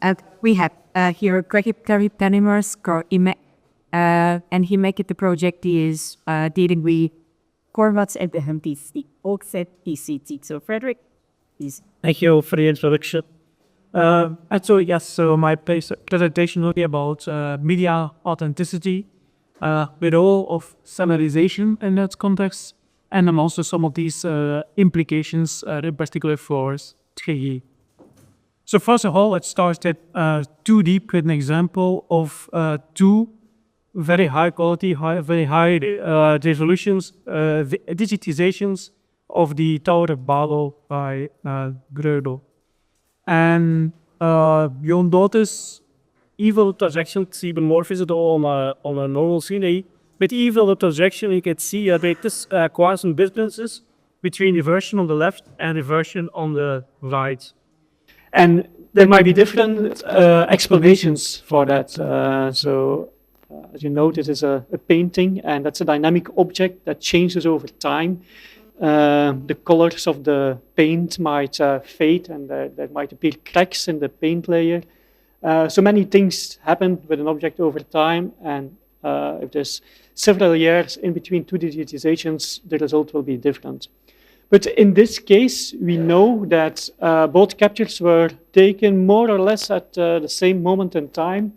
And we have here Frederik Temmermans for imec, and he made it the project is dealing with formats at the MTC, offset TCT. So Frederik, please. Thank you for the introduction. And so yes, so my presentation will be about media authenticity, with all of standardization in that context, and then also some of these implications, in particular for 3D. So first of all, let's start with 2D with an example of two very high quality, very high resolutions, digitizations of the Tower of Babel by Grödel. And you'll notice even projections even more visible on a normal scenery. With even the projection, you can see that there is quite some differences between the version on the left and the version on the right. And there might be different explanations for that. As you notice, it's a painting, and that's a dynamic object that changes over time. The colors of the paint might fade, and there might appear cracks in the paint layer. So many things happen with an object over time, and if there's several years in between two digitizations, the result will be different. But in this case, we know that both captures were taken more or less at the same moment in time.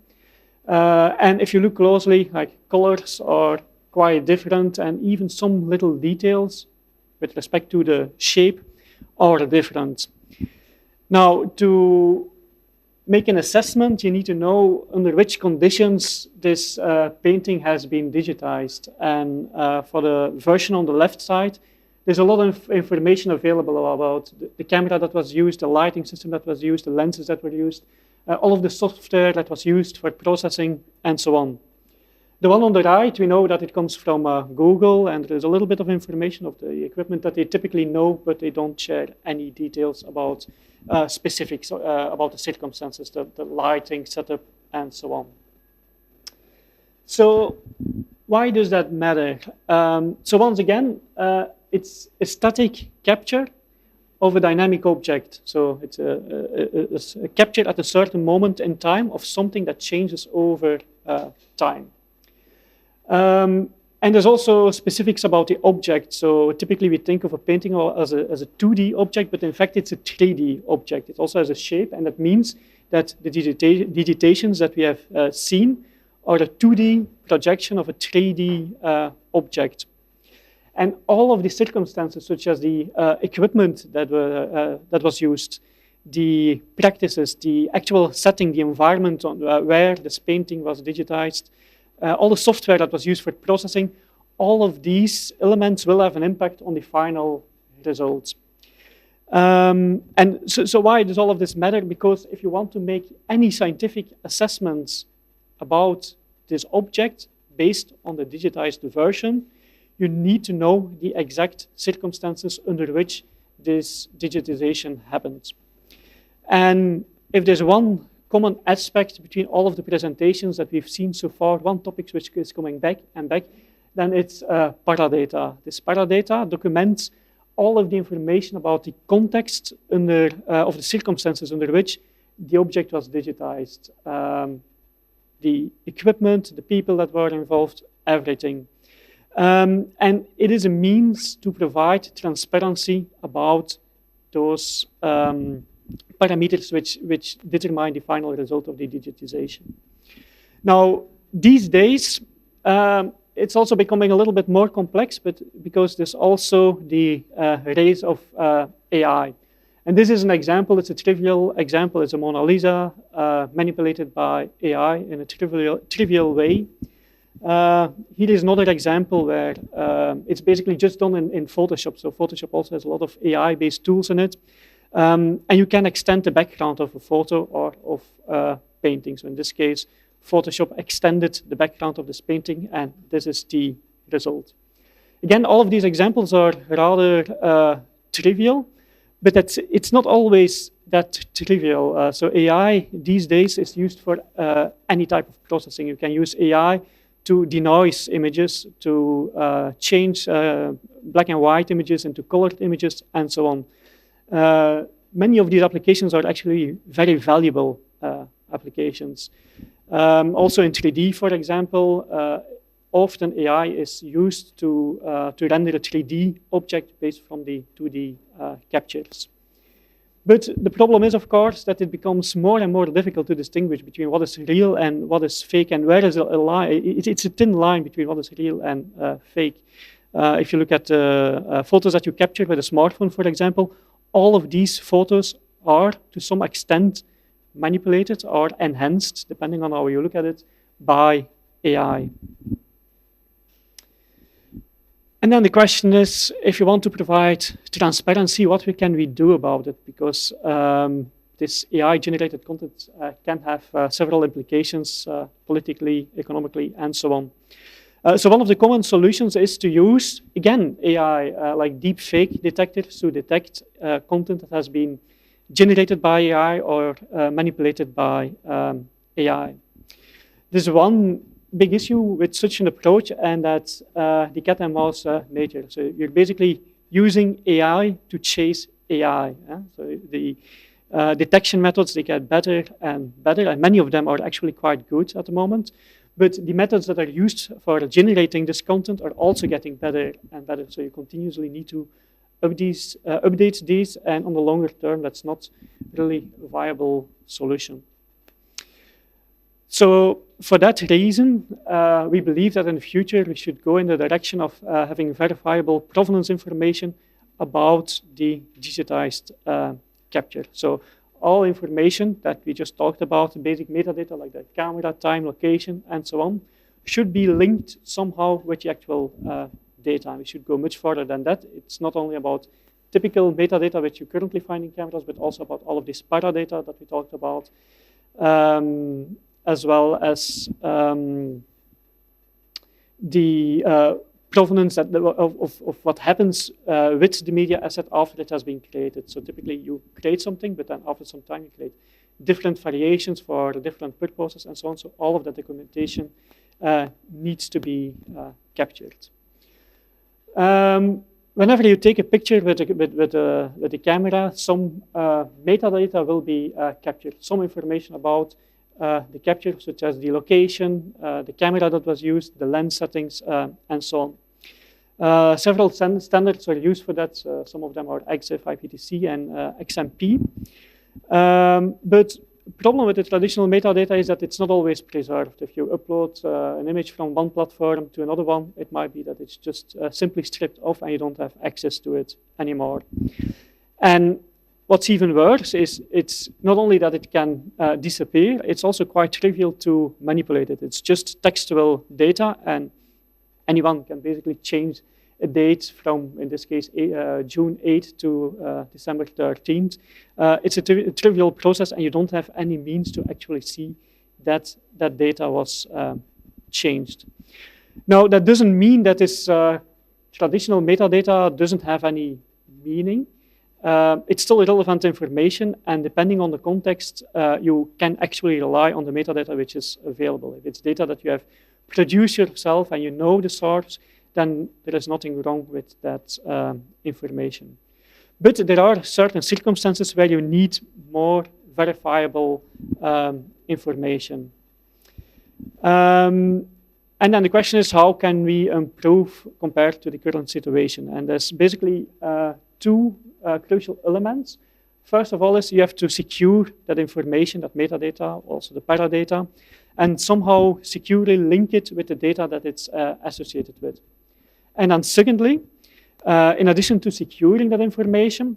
And if you look closely, like colors are quite different, and even some little details with respect to the shape are different. Now, to make an assessment, you need to know under which conditions this painting has been digitized. And for the version on the left side, there's a lot of information available about the camera that was used, the lighting system that was used, the lenses that were used, all of the software that was used for processing, and so on. The one on the right, we know that it comes from Google, and there's a little bit of information of the equipment that they typically know, but they don't share any details about specifics, about the circumstances, the lighting setup, and so on. So why does that matter? So once again, it's a static capture of a dynamic object. So it's a capture at a certain moment in time of something that changes over time. And there's also specifics about the object. So typically we think of a painting as a 2D object, but in fact it's a 3D object. It also has a shape, and that means that the digitations that we have seen are a 2D projection of a 3D object. And all of the circumstances, such as the equipment that was used, the practices, the actual setting, the environment where this painting was digitized, all the software that was used for processing, all of these elements will have an impact on the final results. And so why does all of this matter? Because if you want to make any scientific assessments about this object based on the digitized version, you need to know the exact circumstances under which this digitization happens. And if there's one common aspect between all of the presentations that we've seen so far, one topic which is coming back and back, then it's paradata. This paradata documents all of the information about the context of the circumstances under which the object was digitized. The equipment, the people that were involved, everything. And it is a means to provide transparency about those parameters which determine the final result of the digitization. Now, these days, it's also becoming a little bit more complex, but because there's also the rise of AI. And this is an example, it's a trivial example, it's a Mona Lisa manipulated by AI in a trivial way. Here is another example where it's basically just done in Photoshop. So Photoshop also has a lot of AI-based tools in it. And you can extend the background of a photo or of painting. So in this case, Photoshop extended the background of this painting, and this is the result. Again, all of these examples are rather trivial, but it's not always that trivial. So AI these days is used for any type of processing. You can use AI to denoise images, to change black and white images into colored images, and so on. Many of these applications are actually very valuable applications. Also in 3D, for example, often AI is used to render a 3D object based from the 2D captures. But the problem is, of course, that it becomes more and more difficult to distinguish between what is real and what is fake, and where is a line. It's a thin line between what is real and fake. If you look at photos that you captured with a smartphone, for example, all of these photos are, to some extent, manipulated or enhanced, depending on how you look at it, by AI. And then the question is, if you want to provide transparency, what can we do about it? Because this AI-generated content can have several implications politically, economically, and so on. So one of the common solutions is to use, again, AI, like deep fake detectors to detect content that has been generated by AI or manipulated by AI. There's one big issue with such an approach, and that's the cat and mouse nature. So you're basically using AI to chase AI. So the detection methods, they get better and better, and many of them are actually quite good at the moment. But the methods that are used for generating this content are also getting better and better. So you continuously need to update these, and on the longer term, that's not really a viable solution. So for that reason, we believe that in the future, we should go in the direction of having verifiable provenance information about the digitized capture. So all information that we just talked about, the basic metadata like the camera, time, location, and so on, should be linked somehow with the actual data. We should go much further than that. It's not only about typical metadata which you currently find in cameras, but also about all of this paradata that we talked about, as well as the provenance of what happens with the media asset after it has been created. So typically you create something, but then after some time you create different variations for different purposes and so on. So all of that documentation needs to be captured. Whenever you take a picture with the camera, some metadata will be captured. Some information about the capture, such as the location, the camera that was used, the lens settings, and so on. Several standards are used for that. Some of them are EXIF, IPTC, and XMP. But the problem with the traditional metadata is that it's not always preserved. If you upload an image from one platform to another one, it might be that it's just simply stripped off and you don't have access to it anymore. And what's even worse is it's not only that it can disappear, it's also quite trivial to manipulate it. It's just textual data, and anyone can basically change a date from, in this case, June 8th to December 13th. It's a trivial process, and you don't have any means to actually see that that data was changed. Now, that doesn't mean that this traditional metadata doesn't have any meaning. It's still relevant information, and depending on the context, you can actually rely on the metadata which is available. If it's data that you have produced yourself and you know the source, then there is nothing wrong with that information. But there are certain circumstances where you need more verifiable information. And then the question is, how can we improve compared to the current situation? And there's basically two crucial elements. First of all is you have to secure that information, that metadata, also the paradata, and somehow securely link it with the data that it's associated with. And then secondly, in addition to securing that information,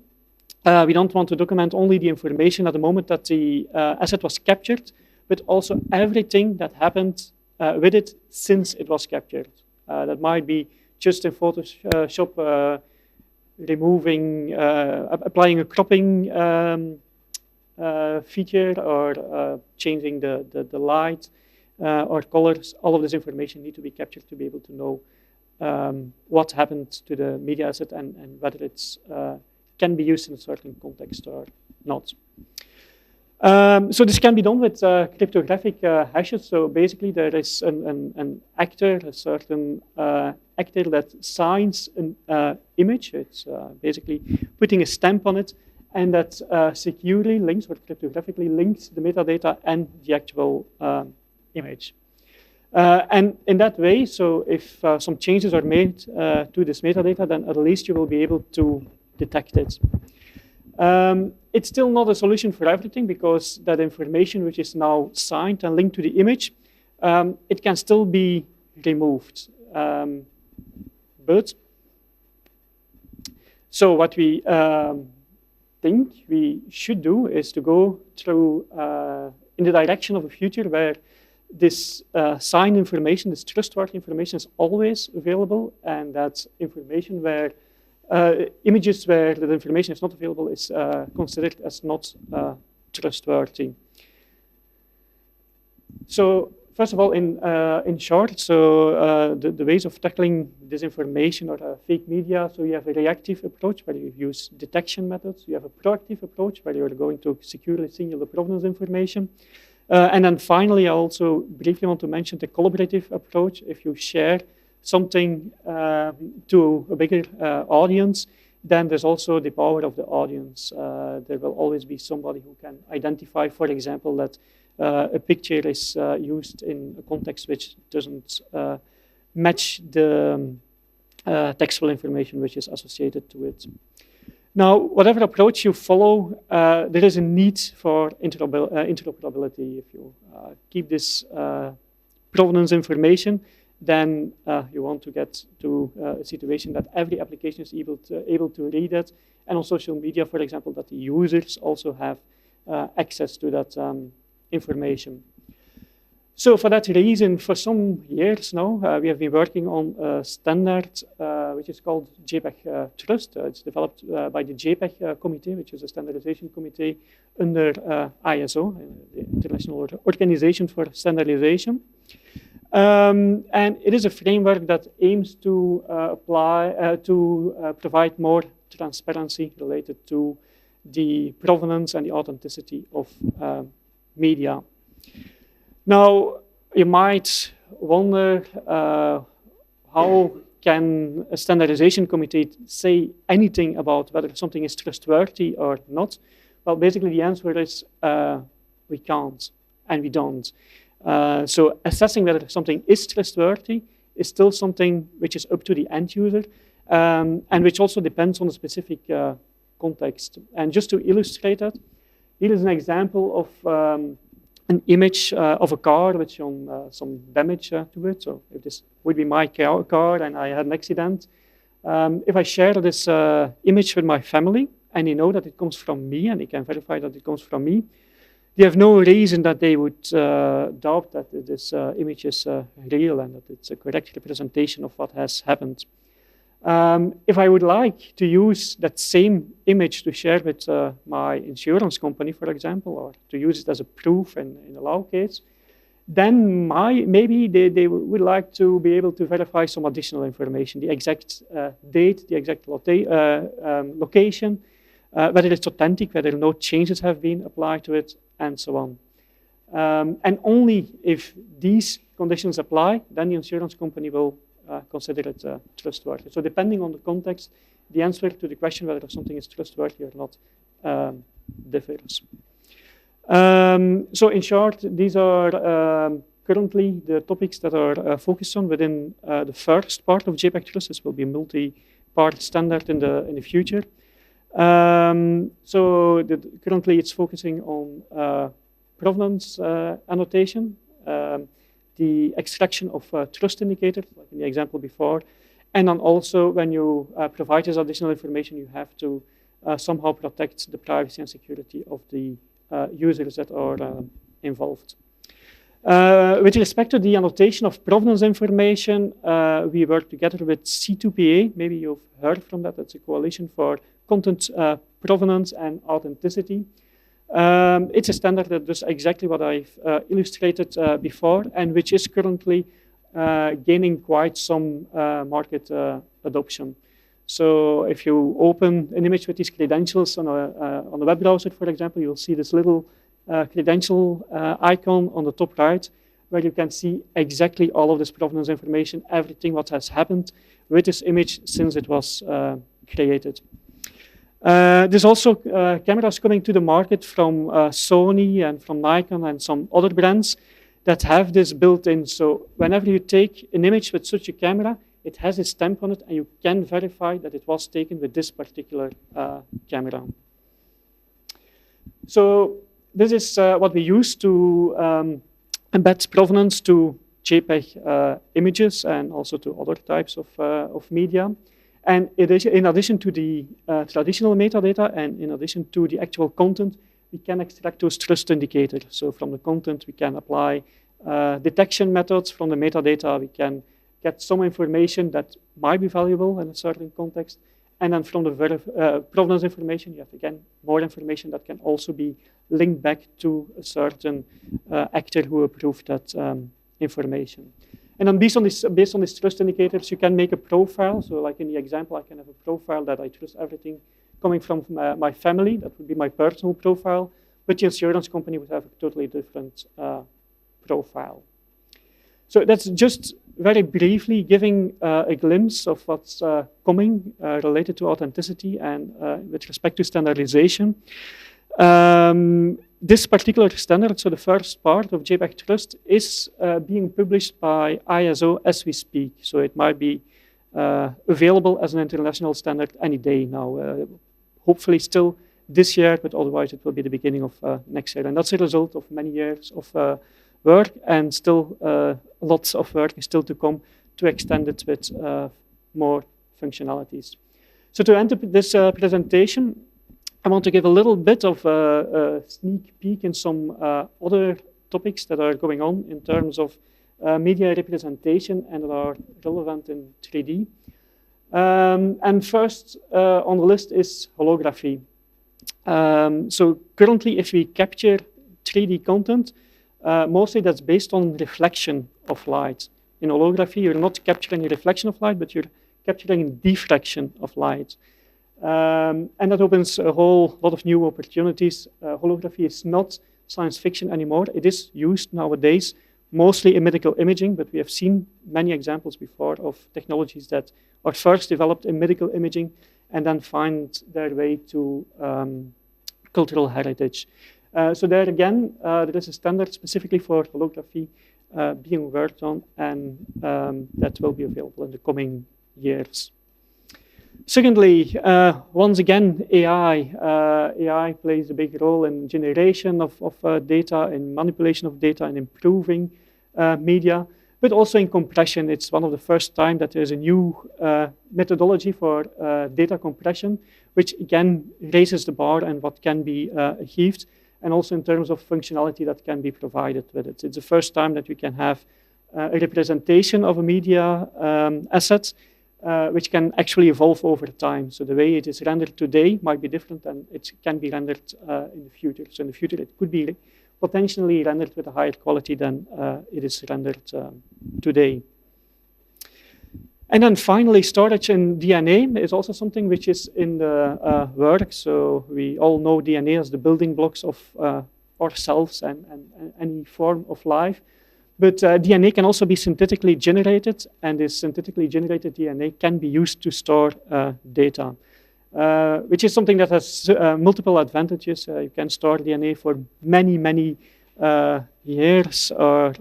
we don't want to document only the information at the moment that the asset was captured, but also everything that happened with it since it was captured. That might be just in Photoshop, removing, applying a cropping feature, or changing the light or colors. All of this information need to be captured to be able to know what happened to the media asset and whether it can be used in a certain context or not. So this can be done with cryptographic hashes. So basically there is an actor, a certain actor that signs an image. It's basically putting a stamp on it, and that securely links or cryptographically links the metadata and the actual image. And in that way, so if some changes are made to this metadata, then at least you will be able to detect it. It's still not a solution for everything, because that information which is now signed and linked to the image, it can still be removed. But so what we think we should do is to go through in the direction of a future where this signed information, this trustworthy information, is always available, and that information where images where that information is not available is considered as not trustworthy. So first of all, in short, so the ways of tackling disinformation or fake media, so you have a reactive approach where you use detection methods. You have a proactive approach where you're going to securely signal the provenance information. And then finally, I also briefly want to mention the collaborative approach. If you share something to a bigger audience, then there's also the power of the audience. There will always be somebody who can identify, for example, that a picture is used in a context which doesn't match the textual information which is associated to it. Now, whatever approach you follow, there is a need for interoperability. If you keep this provenance information, then you want to get to a situation that every application is able to read it. And on social media, for example, that the users also have access to that information. So for that reason, for some years now, we have been working on a standard which is called JPEG Trust. It's developed by the JPEG Committee, which is a standardization committee under ISO, the International Organization for Standardization. And it is a framework that aims to provide more transparency related to the provenance and the authenticity of media. Now, you might wonder how can a standardization committee say anything about whether something is trustworthy or not? Well, basically the answer is we can't and we don't. So assessing whether something is trustworthy is still something which is up to the end user and which also depends on the specific context. And just to illustrate that, here is an example of an image of a car with some damage to it. So if this would be my car and I had an accident, if I share this image with my family and they know that it comes from me and they can verify that it comes from me, they have no reason that they would doubt that this image is real and that it's a correct representation of what has happened. If I would like to use that same image to share with my insurance company, for example, or to use it as a proof in a law case, then maybe they would like to be able to verify some additional information, the exact date, the exact location, whether it's authentic, whether no changes have been applied to it, and so on. And only if these conditions apply, then the insurance company will consider it trustworthy. So depending on the context, the answer to the question whether something is trustworthy or not differs. So in short, these are currently the topics that are focused on within the first part of JPEG Trust. This will be a multi-part standard in the future. So currently it's focusing on provenance annotation, the extraction of trust indicators, like in the example before, and then also when you provide this additional information, you have to somehow protect the privacy and security of the users that are involved. With respect to the annotation of provenance information, we work together with C2PA. Maybe you've heard from that. That's a coalition for content provenance and authenticity. It's a standard that does exactly what I've illustrated before, and which is currently gaining quite some market adoption. So if you open an image with these credentials on a web browser, for example, you'll see this little credential icon on the top right, where you can see exactly all of this provenance information, everything what has happened with this image since it was created. There's also cameras coming to the market from Sony and from Nikon and some other brands that have this built in. So whenever you take an image with such a camera, it has a stamp on it, and you can verify that it was taken with this particular camera. So this is what we use to embed provenance to JPEG images and also to other types of media. And in addition to the traditional metadata and in addition to the actual content, we can extract those trust indicators. So from the content, we can apply detection methods. From the metadata, we can get some information that might be valuable in a certain context. And then from the provenance information, you have, again, more information that can also be linked back to a certain actor who approved that information. And then based on these trust indicators, you can make a profile. So like in the example, I can have a profile that I trust everything coming from my family. That would be my personal profile. But the insurance company would have a totally different profile. So that's just very briefly giving a glimpse of what's coming related to authenticity and with respect to standardization. This particular standard, so the first part of JPEG Trust, is being published by ISO as we speak. So it might be available as an international standard any day now. Hopefully still this year, but otherwise it will be the beginning of next year. And that's a result of many years of work, and still lots of work is still to come to extend it with more functionalities. So to end this presentation, I want to give a little bit of a sneak peek in some other topics that are going on in terms of media representation and that are relevant in 3D. And first on the list is holography. So currently, if we capture 3D content, mostly that's based on reflection of light. In holography, you're not capturing a reflection of light, but you're capturing a diffraction of light. And that opens a whole lot of new opportunities. Holography is not science fiction anymore. It is used nowadays, mostly in medical imaging, but we have seen many examples before of technologies that are first developed in medical imaging and then find their way to cultural heritage. So there again, there is a standard specifically for holography being worked on, and that will be available in the coming years. Secondly, once again, AI. AI plays a big role in generation of data, in manipulation of data, and improving media, but also in compression. It's one of the first time that there's a new methodology for data compression, which again raises the bar and what can be achieved, and also in terms of functionality that can be provided with it. It's the first time that we can have a representation of a media asset which can actually evolve over time. So the way it is rendered today might be different than it can be rendered in the future. So in the future, it could be potentially rendered with a higher quality than it is rendered today. And then finally, storage in DNA is also something which is in the work. So we all know DNA as the building blocks of ourselves and any form of life. But DNA can also be synthetically generated, and this synthetically generated DNA can be used to store data, which is something that has multiple advantages. You can store DNA for many, many years, or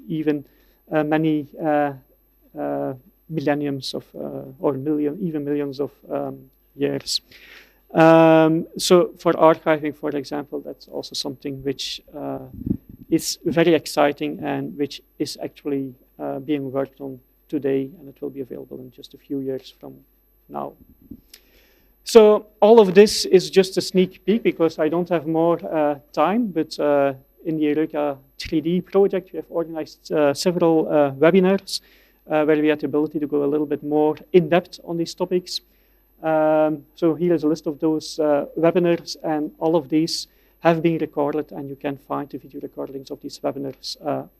even many millenniums of, or even millions of years. So for archiving, for example, that's also something which is very exciting and which is actually being worked on today, and it will be available in just a few years from now. So all of this is just a sneak peek because I don't have more time, but in the EUreka3D project, we have organized several webinars where we had the ability to go a little bit more in depth on these topics. So here is a list of those webinars, and all of these have been recorded, and you can find the video recordings of these webinars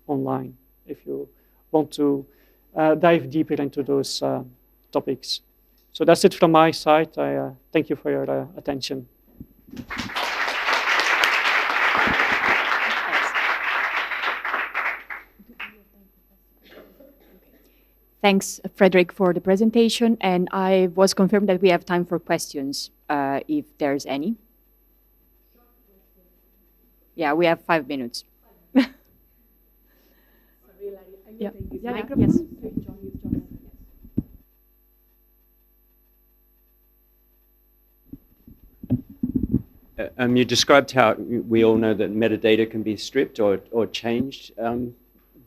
online if you want to dive deeper into those topics. So that's it from my side. I thank you for your attention. thanks, Frederik, for the presentation. And I was confirmed that we have time for questions, if there's any. Yeah, we have 5 minutes. Yeah. Yes. You described how we all know that metadata can be stripped or changed.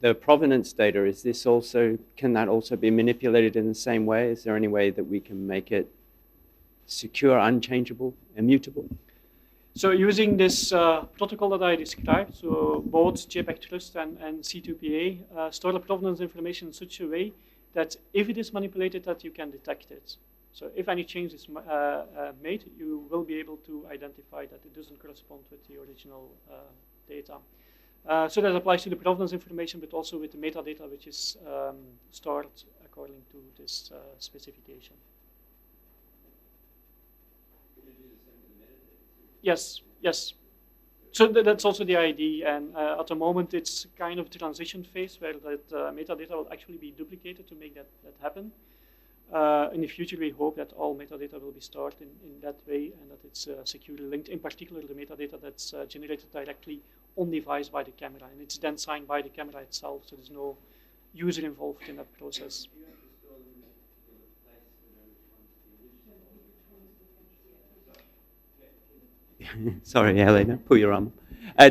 The provenance data, can that also be manipulated in the same way? Is there any way that we can make it secure, unchangeable, immutable? So using this protocol that I described, so both JPEG Trust and C2PA store the provenance information in such a way that if it is manipulated, that you can detect it. So if any change is made, you will be able to identify that it doesn't correspond with the original data. So that applies to the provenance information, but also with the metadata, which is stored according to this specification. Yes, yes. So that's also the idea, and at the moment it's kind of transition phase where that metadata will actually be duplicated to make that happen. In the future, we hope that all metadata will be stored in that way and that it's securely linked, in particular the metadata that's generated directly on device by the camera, and it's then signed by the camera itself, so there's no user involved in that process. Sorry, Helena, put your arm.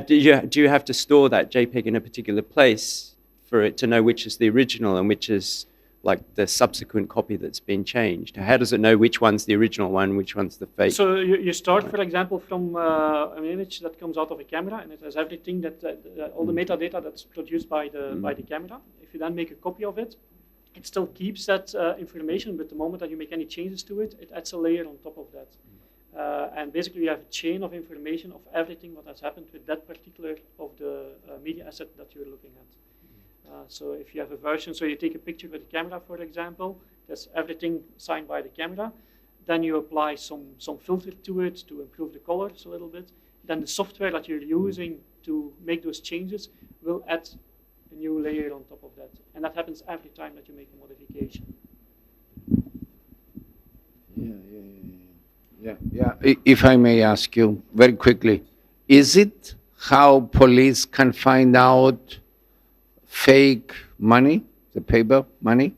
Do you have to store that JPEG in a particular place for it to know which is the original and which is like the subsequent copy that's been changed? How does it know which one's the original one, which one's the fake? So you start, for example, from an image that comes out of a camera, and it has everything all the metadata that's produced by the camera. If you then make a copy of it, it still keeps that information, but the moment that you make any changes to it, it adds a layer on top of that. And basically, you have a chain of information of everything what has happened with that particular of the media asset that you're looking at. So if you have a version, so you take a picture with a camera, for example, there's everything signed by the camera. Then you apply some filter to it to improve the colors a little bit. Then the software that you're using to make those changes will add a new layer on top of that. And that happens every time that you make a modification. Yeah. If I may ask you very quickly, is it how police can find out fake money, the paper money?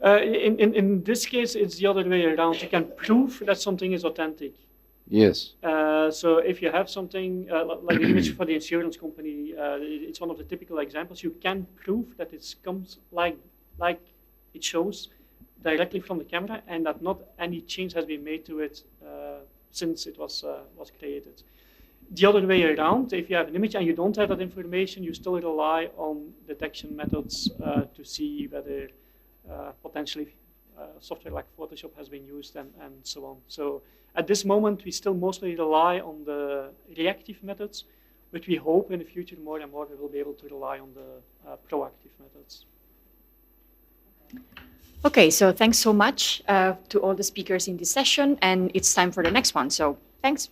In this case, it's the other way around. You can prove that something is authentic. Yes. So if you have something like the image for the insurance company, it's one of the typical examples. You can prove that it comes like it shows directly from the camera, and that not any change has been made to it since it was created. The other way around, if you have an image and you don't have that information, you still rely on detection methods to see whether potentially software like Photoshop has been used and so on. So at this moment, we still mostly rely on the reactive methods, but we hope in the future more and more we will be able to rely on the proactive methods. Okay, so thanks so much to all the speakers in this session, and it's time for the next one. So thanks.